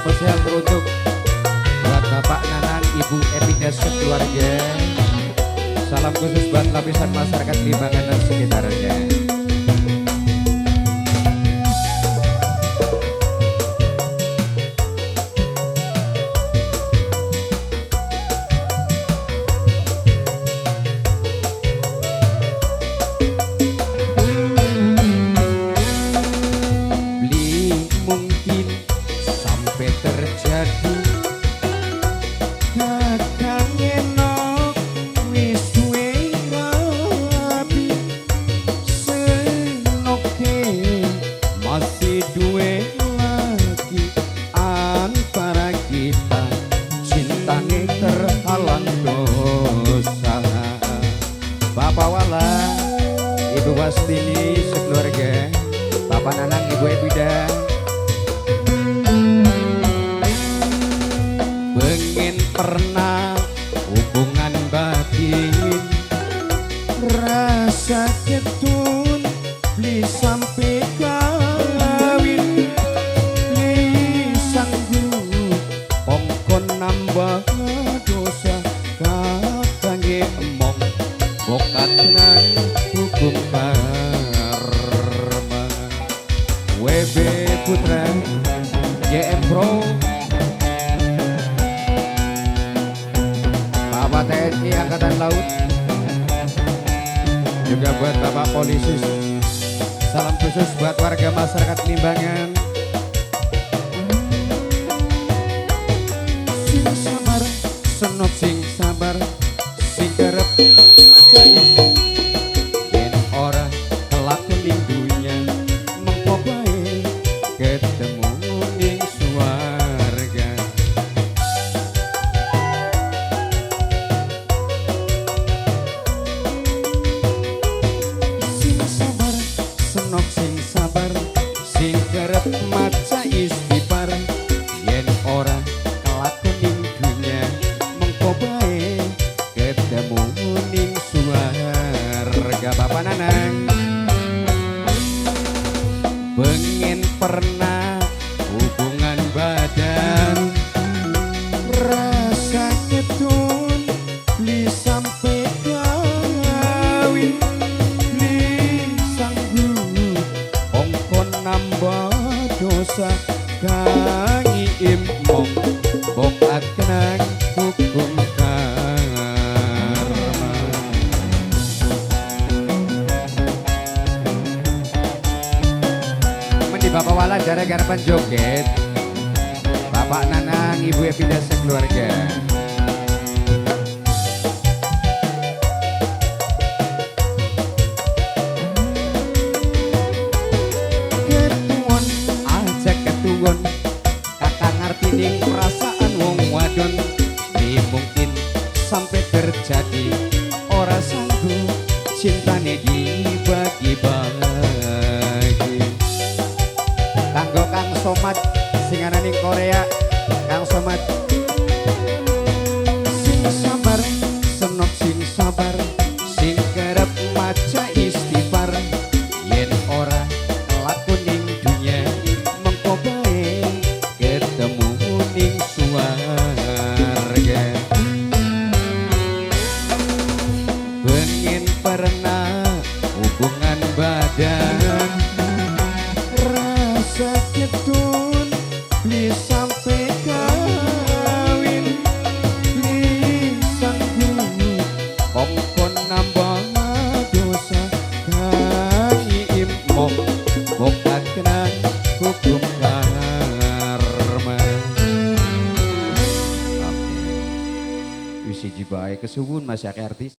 spesial teruntuk buat Bapak Nanang, Ibu Epida sekeluarga. Salam khusus buat lapisan masyarakat Limbangan dan sekitarnya. Terjadi kadang enok wis duwe rabi senoke masih duwe lagi antara kita cintane terhalang dosa. Bapak Wala, Ibu Wastini sekeluarga, Bapak Nanang, Ibu Epida, pengen pernah hubungan batin rasa ketun beli sampai kawin beli sanggup pongkon nambah dosa kakange emong bokat nang hukum karma. WB Putra JM Pro, Bapak TNI Angkatan Laut, juga buat Bapak Polisi. Salam khusus buat warga masyarakat Limbangan. Sing sabar, senok sing sabar, sing kerep macai. Yen ora kelakon ning dunya, mengko bae ketemu ning swarga. Senok sing sabar, sing kerep maca istighfar. Yen ora kelakon ning dunya, mengko bae ketemu ning swarga. Bapak Nanang, pengen pernah hubungan badan rasa ketun beli sampai kawin nambah dosa kangi imong bokat kenang hukum karma. Mendi Bapak Wala jare garapan joget, Bapak Nanang, Ibu Epida sekeluarga. Kakak ngerti ning perasaan wong wadon, ini mungkin sampai terjadi ora sanggup cintane dibagi-bagi. Kanggo Kang Somad singana ning Korea, Kang Somad. Sing sabar, senok sing sabar, sing kerep maca istighfar. Yen ora lakon ning dunya, mengko bae ketemu ning swarga. Pengen pernah hubungan badan rasa ketun beli sampai kawin beli sanggup pongkon nambah dosa kangi imong bokat kenang hukum karma. Wisi jibae kesuwun masih artis.